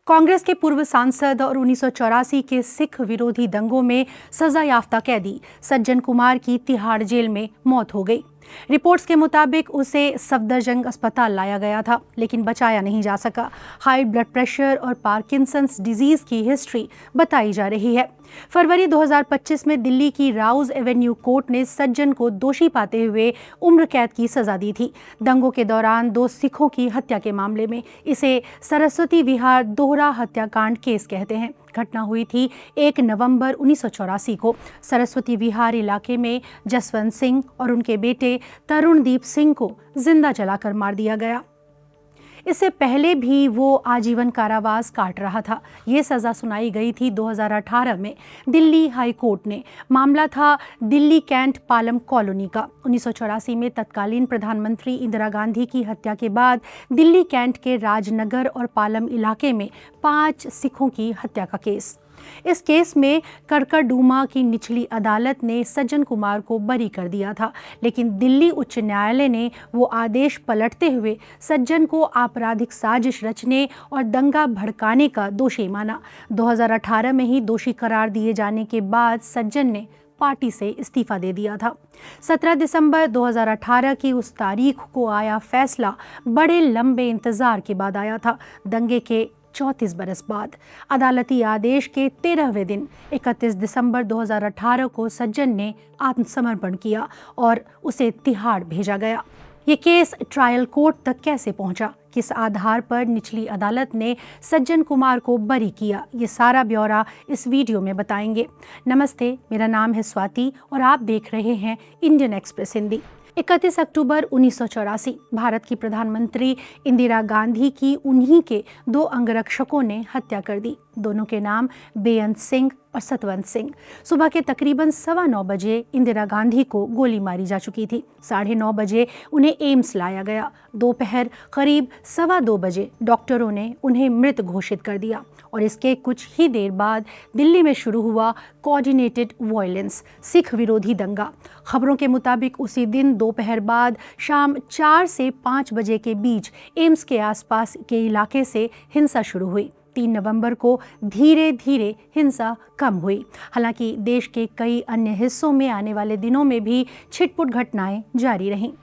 कांग्रेस के पूर्व सांसद और 1984 के सिख विरोधी दंगों में सजा याफ्ता कैदी सज्जन कुमार की तिहाड़ जेल में मौत हो गई। रिपोर्ट्स के मुताबिक उसे सफदरजंग अस्पताल लाया गया था, लेकिन बचाया नहीं जा सका। हाई ब्लड प्रेशर और पार्किंसंस डिजीज की हिस्ट्री बताई जा रही है। फरवरी 2025 में दिल्ली की राउज एवेन्यू कोर्ट ने सज्जन को दोषी पाते हुए उम्र कैद की सजा दी थी। दंगों के दौरान 2 सिखों की हत्या के मामले में इसे सरस्वती विहार दोहरा हत्याकांड केस कहते हैं। घटना हुई थी 1 नवंबर 1984 को। सरस्वती विहार इलाके में जसवंत सिंह और उनके बेटे तरुणदीप सिंह को जिंदा जलाकर मार दिया गया। इससे पहले भी वो आजीवन कारावास काट रहा था। ये सज़ा सुनाई गई थी 2018 में। दिल्ली हाई कोर्ट ने मामला था दिल्ली कैंट पालम कॉलोनी का। 1984 में तत्कालीन प्रधानमंत्री इंदिरा गांधी की हत्या के बाद दिल्ली कैंट के राजनगर और पालम इलाके में 5 सिखों की हत्या का केस। इस केस में करकरडूमा की निचली अदालत ने सज्जन कुमार को बरी कर दिया था, लेकिन दिल्ली उच्च न्यायालय ने वो आदेश पलटते हुए सज्जन को आपराधिक साजिश रचने और दंगा भड़काने का दोषी माना। 2018 में ही दोषी करार दिए जाने के बाद सज्जन ने पार्टी से इस्तीफा दे दिया था। 17 दिसंबर 2018 की उस तारीख को आया फैसला बड़े लंबे इंतजार के बाद आया था। दंगे के 34 बरस बाद अदालती आदेश के 13वें दिन 31 दिसंबर 2018 को सज्जन ने आत्मसमर्पण किया और उसे तिहाड़ भेजा गया। ये केस ट्रायल कोर्ट तक कैसे पहुंचा, किस आधार पर निचली अदालत ने सज्जन कुमार को बरी किया, ये सारा ब्यौरा इस वीडियो में बताएंगे। नमस्ते, मेरा नाम है स्वाति और आप देख रहे हैं इंडियन एक्सप्रेस हिंदी। 31 अक्टूबर 1984 भारत की प्रधानमंत्री इंदिरा गांधी की उन्हीं के 2 अंगरक्षकों ने हत्या कर दी। दोनों के नाम बेअंत सिंह और सतवंत सिंह। सुबह के तकरीबन 9:15 बजे इंदिरा गांधी को गोली मारी जा चुकी थी। 9:30 बजे उन्हें एम्स लाया गया। दोपहर करीब 2:15 बजे डॉक्टरों ने उन्हें मृत घोषित कर दिया और इसके कुछ ही देर बाद दिल्ली में शुरू हुआ कोऑर्डिनेटेड वायलेंस, सिख विरोधी दंगा। खबरों के मुताबिक उसी दिन दोपहर बाद शाम 4 से 5 बजे के बीच एम्स के आसपास के इलाके से हिंसा शुरू हुई। 3 नवंबर को धीरे धीरे हिंसा कम हुई। हालांकि देश के कई अन्य हिस्सों में आने वाले दिनों में भी छिटपुट घटनाएं जारी रहीं।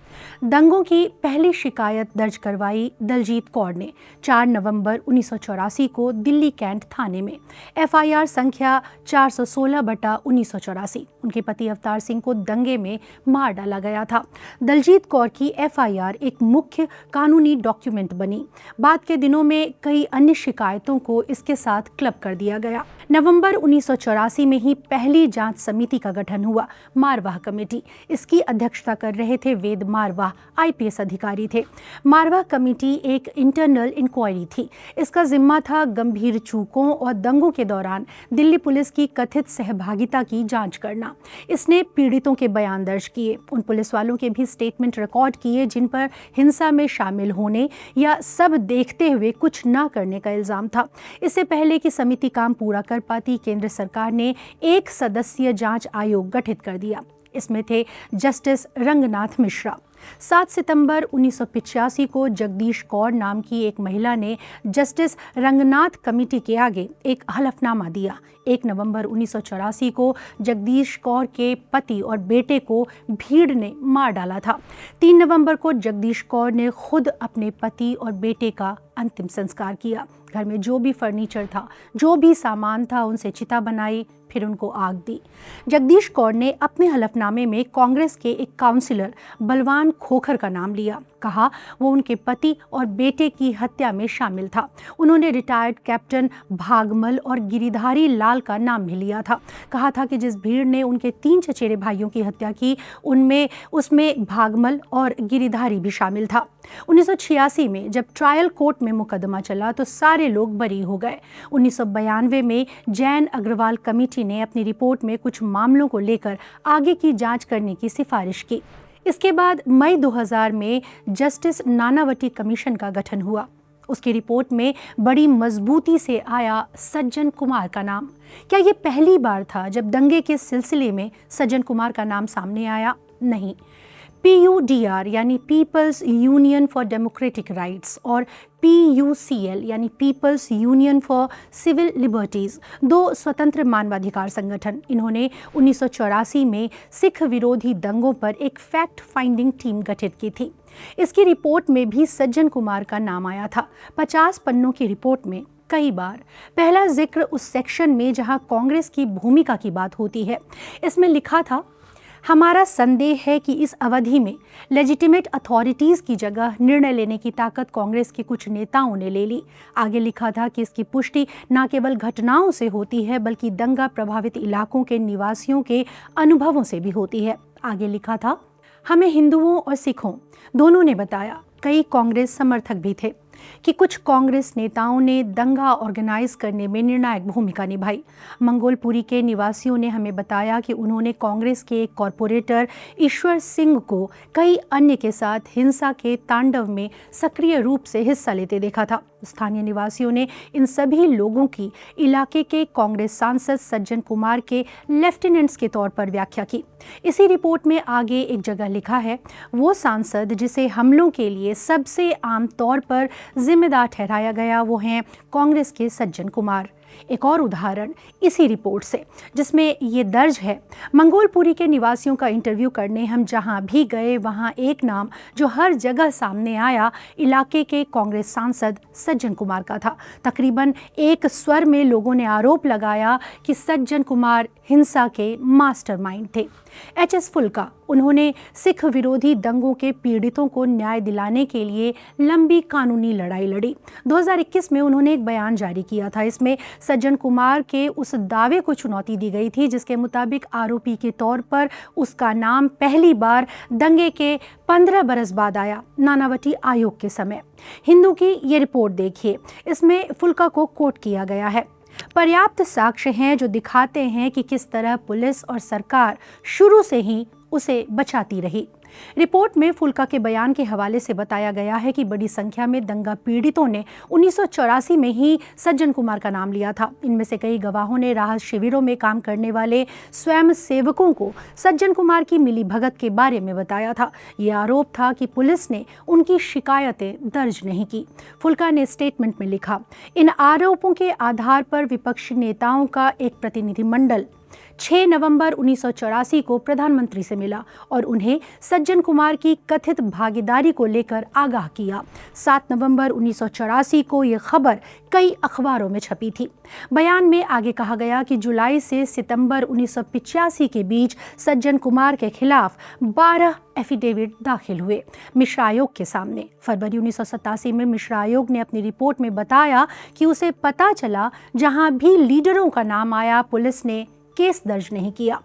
दंगों की पहली शिकायत दर्ज करवाई दलजीत कौर ने 4 नवंबर 1984 को दिल्ली कैंट थाने में। FIR संख्या 416/1984। उनके पति अवतार सिंह को दंगे में मार डाला गया था। दलजीत कौर की FIR एक मुख्य कानूनी डॉक्यूमेंट बनी। बाद के दिनों में कई अन्य शिकायतों को इसके साथ क्लब कर दिया गया। नवंबर 1984 में ही पहली जांच समिति का गठन हुआ, मारवाह कमेटी। इसकी अध्यक्षता कर रहे थे वेद मारवाह, IPS अधिकारी थे। मारवाह कमेटी एक इंटरनल इंक्वायरी थी। इसका जिम्मा था गंभीर चूकों और दंगों के दौरान दिल्ली पुलिस की कथित सहभागिता की जांच करना। इसने पीड़ितों के बयान दर्ज किए, उन पुलिस वालों के भी स्टेटमेंट रिकॉर्ड किए जिन पर हिंसा में शामिल होने या सब देखते हुए कुछ न करने का इल्जाम था। इससे पहले कि समिति काम पूरा कर पाती, केंद्र सरकार ने 1 सदस्यीय जांच आयोग गठित कर दिया। इसमें थे जस्टिस रंगनाथ मिश्रा। 7 सितंबर 1985 को जगदीश कौर नाम की एक महिला ने जस्टिस रंगनाथ कमेटी के आगे एक हलफनामा दिया। 1 नवंबर 1984 को जगदीश कौर के पति और बेटे को भीड़ ने मार डाला था। 3 नवंबर को जगदीश कौर ने खुद अपने पति और बेटे का अंतिम संस्कार किया। घर में जो भी फर्नीचर था, जो भी सामान था, उनसे चिता बनाई, फिर उनको आग दी। जगदीश कौर ने अपने हलफनामे में कांग्रेस के एक काउंसिलर बलवान खोखर का नाम लिया। कहा वो उनके पति और बेटे की हत्या में शामिल था। उन्होंने रिटायर्ड कैप्टन भागमल और गिरिधारी लाल का नाम भी लिया था। कहा था कि जिस भीड़ ने उनके 3 चचेरे भाइयों की हत्या की उसमें भागमल और गिरिधारी भी शामिल था। 1986 में जब ट्रायल कोर्ट में मुकदमा चला तो सारे लोग बरी हो गए। 1992 में जैन अग्रवाल कमेटी ने अपनी रिपोर्ट में कुछ मामलों को लेकर आगे की जांच करने की सिफारिश की। इसके बाद मई 2000 में जस्टिस नानावटी कमीशन का गठन हुआ। उसकी रिपोर्ट में बड़ी मजबूती से आया सज्जन कुमार का नाम। क्या ये पहली बार था जब दंगे के सिलसिले में सज्जन कुमार का नाम सामने आया? नहीं। PUDR यानी peoples union for democratic rights और PUCL यानी peoples union for civil liberties, दो स्वतंत्र मानवाधिकार संगठन। इन्होंने 1984 में सिख विरोधी दंगों पर एक फैक्ट फाइंडिंग टीम गठित की थी। इसकी रिपोर्ट में भी सज्जन कुमार का नाम आया था। 50 पन्नों की रिपोर्ट में कई बार पहला जिक्र उस सेक्शन में जहां कांग्रेस की भूमिका की बात होती है। इसमें लिखा था, हमारा संदेह है कि इस अवधि में लेजिटिमेट अथॉरिटीज़ की जगह निर्णय लेने की ताकत कांग्रेस के कुछ नेताओं ने ले ली। आगे लिखा था कि इसकी पुष्टि न केवल घटनाओं से होती है बल्कि दंगा प्रभावित इलाकों के निवासियों के अनुभवों से भी होती है। आगे लिखा था, हमें हिंदुओं और सिखों दोनों ने बताया, कई कांग्रेस समर्थक भी थे, कि कुछ कांग्रेस नेताओं ने दंगा ऑर्गेनाइज करने में निर्णायक भूमिका निभाई। मंगोलपुरी के निवासियों ने हमें बताया कि उन्होंने कांग्रेस के एक कॉरपोरेटर ईश्वर सिंह को कई अन्य के साथ हिंसा के तांडव में सक्रिय रूप से हिस्सा लेते देखा था। स्थानीय निवासियों ने इन सभी लोगों की इलाके के कांग्रेस सांसद सज्जन कुमार के लेफ्टिनेंट्स के तौर पर व्याख्या की। इसी रिपोर्ट में आगे एक जगह लिखा है, वो सांसद जिसे हमलों के लिए सबसे आम तौर पर जिम्मेदार ठहराया गया वो हैं कांग्रेस के सज्जन कुमार। एक और उदाहरण इसी रिपोर्ट से, जिसमें ये दर्ज है, मंगोलपुरी के निवासियों का इंटरव्यू करने हम जहां भी गए वहां एक नाम जो हर जगह सामने आया इलाके के कांग्रेस सांसद सज्जन कुमार का था। तकरीबन एक स्वर में लोगों ने आरोप लगाया कि सज्जन कुमार हिंसा के मास्टरमाइंड थे। HS फुल्का, उन्होंने सिख विरोधी दंगों के पीड़ितों को न्याय दिलाने के लिए लंबी कानूनी लड़ाई लड़ी। 2021 में उन्होंने एक बयान जारी किया था। इसमें सज्जन कुमार के उस दावे को चुनौती दी गई थी जिसके मुताबिक आरोपी के तौर पर उसका नाम पहली बार दंगे के 15 बरस बाद आया, नानावटी आयोग के समय। हिंदू की ये रिपोर्ट देखिए, इसमें फुल्का को कोट किया गया है। पर्याप्त साक्ष्य हैं जो दिखाते हैं कि किस तरह पुलिस और सरकार शुरू से ही उसे बचाती रही। रिपोर्ट में फुल्का के बयान के हवाले से बताया गया है कि बड़ी संख्या में दंगा पीड़ितों ने 1984 में ही सज्जन कुमार का नाम लिया था। इनमें से कई गवाहों ने राहत शिविरों में काम करने वाले स्वयं सेवकों को सज्जन कुमार की मिलीभगत के बारे में बताया था। ये आरोप था कि पुलिस ने उनकी शिकायतें दर्ज नहीं की। फुल्का ने स्टेटमेंट में लिखा, इन आरोपों के आधार पर विपक्षी नेताओं का एक प्रतिनिधिमंडल 6 नवंबर 1984 को प्रधानमंत्री से मिला और उन्हें सज्जन कुमार की कथित भागीदारी को लेकर आगाह किया। 7 नवंबर 1984 को यह खबर कई अखबारों में छपी थी। बयान में आगे कहा गया कि जुलाई से सितंबर 1985 के बीच सज्जन कुमार के खिलाफ 12 एफिडेविट दाखिल हुए मिश्रा आयोग के सामने। फरवरी 1987 में मिश्रा आयोग ने अपनी रिपोर्ट में बताया कि उसे पता चला जहां भी लीडरों का नाम आया पुलिस ने केस दर्ज नहीं किया।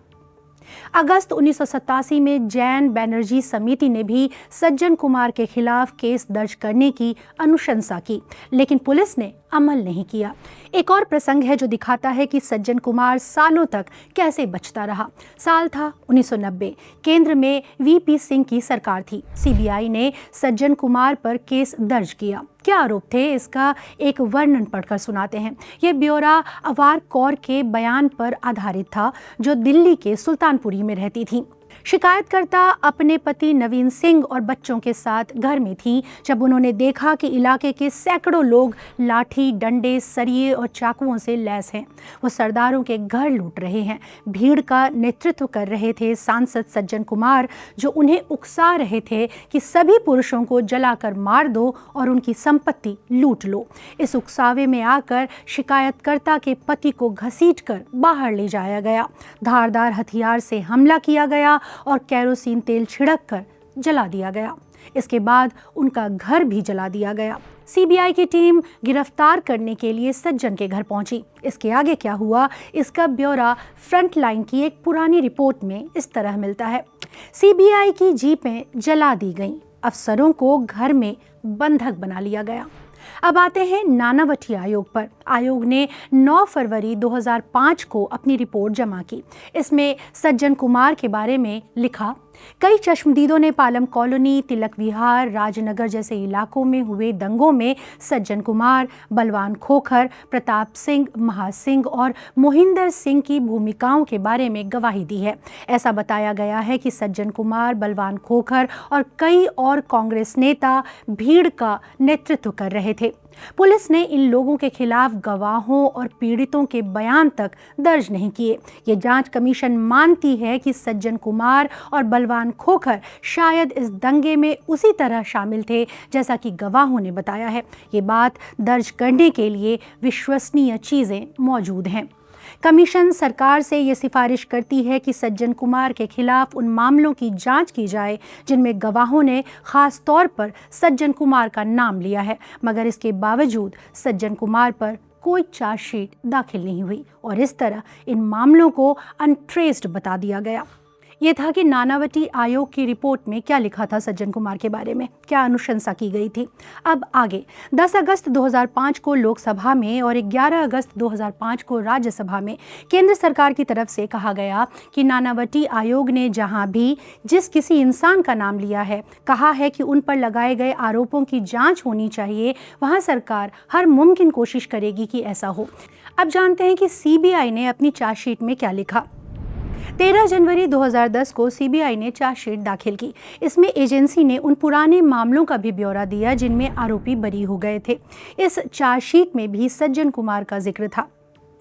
अगस्त 1987 में जैन बैनर्जी समिति ने भी सज्जन कुमार के खिलाफ केस दर्ज करने की अनुशंसा की, लेकिन पुलिस ने अमल नहीं किया। एक और प्रसंग है जो दिखाता है कि सज्जन कुमार सालों तक कैसे बचता रहा। साल था 1990, केंद्र में VP सिंह की सरकार थी। CBI ने सज्जन कुमार पर केस दर्ज किया। क्या आरोप थे, इसका एक वर्णन पढ़कर सुनाते हैं। यह ब्यौरा अवार कौर के बयान पर आधारित था, जो दिल्ली के सुल्तानपुरी में रहती थी। शिकायतकर्ता अपने पति नवीन सिंह और बच्चों के साथ घर में थी जब उन्होंने देखा कि इलाके के सैकड़ों लोग लाठी, डंडे, सरिये और चाकुओं से लैस हैं। वो सरदारों के घर लूट रहे हैं। भीड़ का नेतृत्व कर रहे थे सांसद सज्जन कुमार, जो उन्हें उकसा रहे थे कि सभी पुरुषों को जलाकर मार दो और उनकी संपत्ति लूट लो। इस उकसावे में आकर शिकायतकर्ता के पति को घसीटकर बाहर ले जाया गया। धारदार हथियार से हमला किया गया और केरोसिन तेल छिड़क कर जला दिया गया। इसके बाद उनका घर भी जला दिया गया। CBI की टीम गिरफ्तार करने के लिए सज्जन के घर पहुंची। इसके आगे क्या हुआ, इसका ब्यौरा फ्रंट लाइन की एक पुरानी रिपोर्ट में इस तरह मिलता है। CBI की जीपें जला दी गईं, अफसरों को घर में बंधक बना लिया गया। अब आते हैं नानावटी आयोग पर। आयोग ने 9 फरवरी 2005 को अपनी रिपोर्ट जमा की। इसमें सज्जन कुमार के बारे में लिखा, कई चश्मदीदों ने पालम कॉलोनी, तिलक विहार, राजनगर जैसे इलाकों में हुए दंगों में सज्जन कुमार, बलवान खोखर, प्रताप सिंह, महासिंह और मोहिंदर सिंह की भूमिकाओं के बारे में गवाही दी है। ऐसा बताया गया है कि सज्जन कुमार, बलवान खोखर और कई और कांग्रेस नेता भीड़ का नेतृत्व कर रहे थे। पुलिस ने इन लोगों के खिलाफ गवाहों और पीड़ितों के बयान तक दर्ज नहीं किए। ये जांच कमीशन मानती है कि सज्जन कुमार और बलवान खोखर शायद इस दंगे में उसी तरह शामिल थे जैसा कि गवाहों ने बताया है। ये बात दर्ज करने के लिए विश्वसनीय चीज़ें मौजूद हैं। कमीशन सरकार से ये सिफारिश करती है कि सज्जन कुमार के खिलाफ उन मामलों की जांच की जाए जिनमें गवाहों ने खास तौर पर सज्जन कुमार का नाम लिया है, मगर इसके बावजूद सज्जन कुमार पर कोई चार्जशीट दाखिल नहीं हुई और इस तरह इन मामलों को अनट्रेस्ड बता दिया गया। ये था कि नानावटी आयोग की रिपोर्ट में क्या लिखा था सज्जन कुमार के बारे में, क्या अनुशंसा की गई थी। अब आगे 10 अगस्त 2005 को लोकसभा में और 11 अगस्त 2005 को राज्यसभा में केंद्र सरकार की तरफ से कहा गया कि नानावटी आयोग ने जहां भी जिस किसी इंसान का नाम लिया है, कहा है कि उन पर लगाए गए आरोपों की जाँच होनी चाहिए, वहाँ सरकार हर मुमकिन कोशिश करेगी कि ऐसा हो। अब जानते हैं कि CBI ने अपनी चार्जशीट में क्या लिखा। 13 जनवरी 2010 को CBI ने चार्जशीट दाखिल की। इसमें एजेंसी ने उन पुराने मामलों का भी ब्यौरा दिया जिनमें आरोपी बरी हो गए थे। इस चार्जशीट में भी सज्जन कुमार का जिक्र था।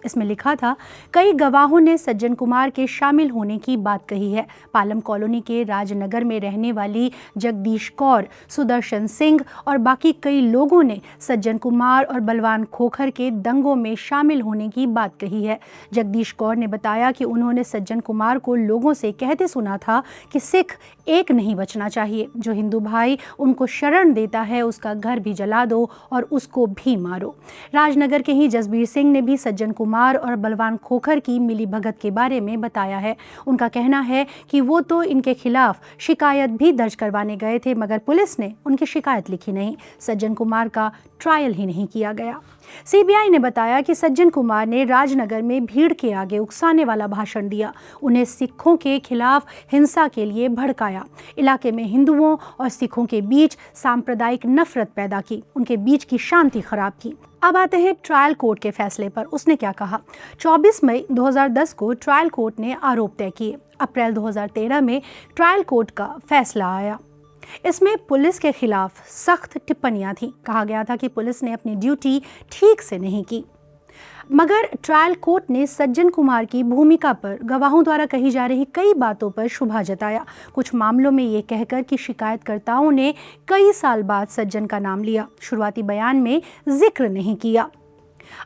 इसमें लिखा था, कई गवाहों ने सज्जन कुमार के शामिल होने की बात कही है। पालम कॉलोनी के राजनगर में रहने वाली जगदीश कौर, सुदर्शन सिंह और बाकी कई लोगों ने सज्जन कुमार और बलवान खोखर के दंगों में शामिल होने की बात कही है। जगदीश कौर ने बताया कि उन्होंने सज्जन कुमार को लोगों से कहते सुना था कि सिख एक नहीं बचना चाहिए, जो हिंदू भाई उनको शरण देता है उसका घर भी जला दो और उसको भी मारो। राजनगर के ही जसबीर सिंह ने भी सज्जन कुमार और बलवान खोखर की मिली भगत के बारे में बताया है। उनका कहना है कि वो तो इनके खिलाफ शिकायत भी दर्ज करवाने गए थे, मगर पुलिस ने उनकी शिकायत लिखी नहीं। सज्जन कुमार का ट्रायल ही नहीं किया गया। CBI ने बताया कि सज्जन कुमार ने राजनगर में भीड़ के आगे उकसाने वाला भाषण दिया, उन्हें सिखों के खिलाफ हिंसा के लिए भड़काया, इलाके में हिंदुओं और सिखों के बीच सांप्रदायिक नफरत पैदा की, उनके बीच की शांति खराब की। अब आते हैं ट्रायल कोर्ट के फैसले पर। उसने क्या कहा। 24 मई 2010 को ट्रायल कोर्ट ने आरोप तय किए। अप्रैल 2013 में ट्रायल कोर्ट का फैसला आया। इसमें पुलिस के खिलाफ सख्त टिप्पणियां थीं। कहा गया था कि पुलिस ने अपनी ड्यूटी ठीक से नहीं की। मगर ट्रायल कोर्ट ने सज्जन कुमार की भूमिका पर गवाहों द्वारा कही जा रही कई बातों पर शुबा जताया। कुछ मामलों में ये कहकर कि शिकायतकर्ताओं ने कई साल बाद सज्जन का नाम लिया, शुरुआती बयान में जिक्र नहीं किया।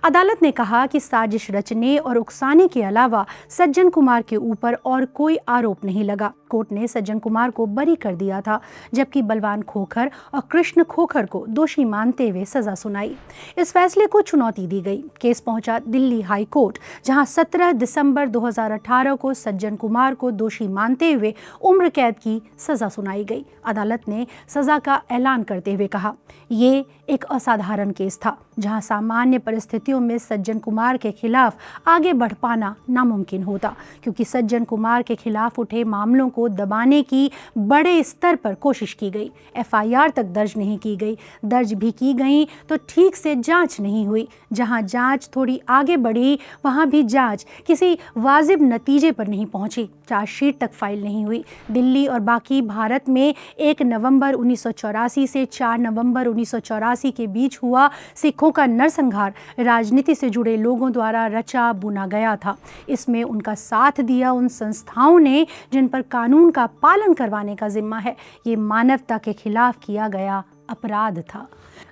अदालत ने कहा कि साजिश रचने और उकसाने के अलावा सज्जन कुमार के ऊपर और कोई आरोप नहीं लगा। कोर्ट ने सज्जन कुमार को बरी कर दिया था, जबकि बलवान खोखर और कृष्ण खोखर को दोषी मानते हुए सजा सुनाई। इस फैसले को चुनौती दी गई। केस पहुंचा दिल्ली हाई कोर्ट, जहां 17 दिसंबर 2018 को सज्जन कुमार को दोषी मानते हुए उम्र कैद की सजा सुनाई गई। अदालत ने सजा का ऐलान करते हुए कहा, ये एक असाधारण केस था, जहां सामान्य परिस्थितियों में सज्जन कुमार के खिलाफ आगे बढ़ पाना नामुमकिन होता, क्योंकि सज्जन कुमार के खिलाफ उठे मामलों को दबाने की बड़े स्तर पर कोशिश की गई। FIR तक दर्ज नहीं की गई, दर्ज भी की गई तो ठीक से जांच नहीं हुई। जहां जांच थोड़ी आगे बढ़ी, वहां भी जांच किसी वाजिब नतीजे पर नहीं पहुंची। चार्जशीट तक फाइल नहीं हुई। दिल्ली और बाकी भारत में 1 नवंबर 1984 से 4 नवंबर 1984 के बीच हुआ सिखों का नरसंहार राजनीति से जुड़े लोगों द्वारा रचा बुना गया था। इसमें उनका साथ दिया उन संस्थाओं ने जिन पर कानून का पालन करवाने का जिम्मा है। ये मानवता के खिलाफ किया गया अपराध था।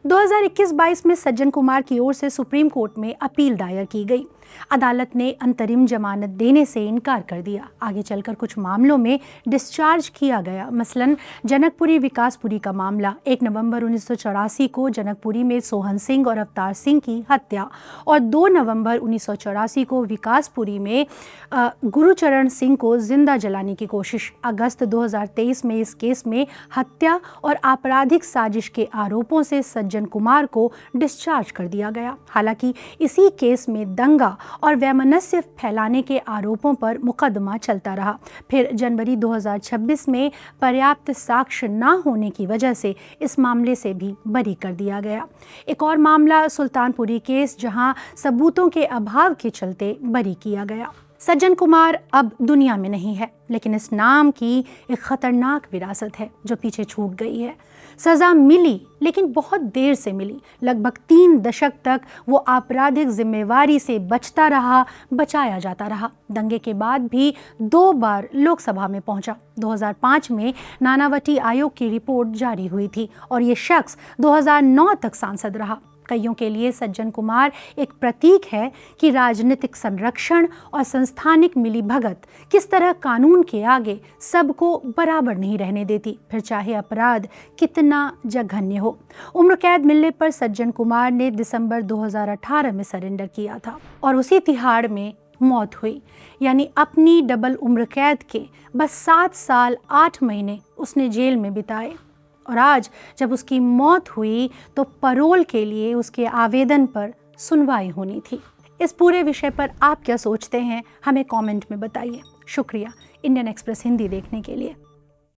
2021-22 में सज्जन कुमार की ओर से सुप्रीम कोर्ट में अपील दायर की गई। अदालत ने अंतरिम जमानत देने से इनकार कर दिया। आगे चलकर कुछ मामलों में डिस्चार्ज किया गया। मसलन जनकपुरी विकासपुरी का मामला 1 नवंबर 1984 को जनकपुरी में सोहन सिंह और अवतार सिंह की हत्या और 2 नवंबर 1984 को विकासपुरी में गुरुचरण सिंह को जिंदा जलाने की कोशिश। अगस्त 2023 में इस केस में हत्या और आपराधिक साजिश के आरोपों से सज्जन सज्जन कुमार को डिस्चार्ज कर दिया गया। हालांकि इसी केस में दंगा और वैमनस्य फैलाने के आरोपों पर मुकदमा चलता रहा। फिर जनवरी 2026 में पर्याप्त साक्ष्य न होने की वजह से इस मामले से भी बरी कर दिया गया। एक और मामला सुल्तानपुरी केस, जहां सबूतों के अभाव के चलते बरी किया गया। सज्जन कुमार अब दुनिया में नहीं है, लेकिन इस नाम की एक खतरनाक विरासत है जो पीछे छूट गई है। सज़ा मिली, लेकिन बहुत देर से मिली। लगभग 3 दशक तक वो आपराधिक जिम्मेवारी से बचता रहा, बचाया जाता रहा। दंगे के बाद भी 2 बार लोकसभा में पहुंचा। 2005 में नानावटी आयोग की रिपोर्ट जारी हुई थी और ये शख्स 2009 तक सांसद रहा। कईयों के लिए सज्जन कुमार एक प्रतीक है कि राजनीतिक संरक्षण और संस्थानिक मिलीभगत किस तरह कानून के आगे सबको बराबर नहीं रहने देती, फिर चाहे अपराध कितना जघन्य हो। उम्र कैद मिलने पर सज्जन कुमार ने दिसंबर 2018 में सरेंडर किया था और उसी तिहाड़ में मौत हुई। यानी अपनी डबल उम्र कैद के बस 7 साल 8 महीने उसने जेल में बिताए। और आज जब उसकी मौत हुई तो पैरोल के लिए उसके आवेदन पर सुनवाई होनी थी। इस पूरे विषय पर आप क्या सोचते हैं, हमें कमेंट में बताइए। शुक्रिया इंडियन एक्सप्रेस हिंदी देखने के लिए।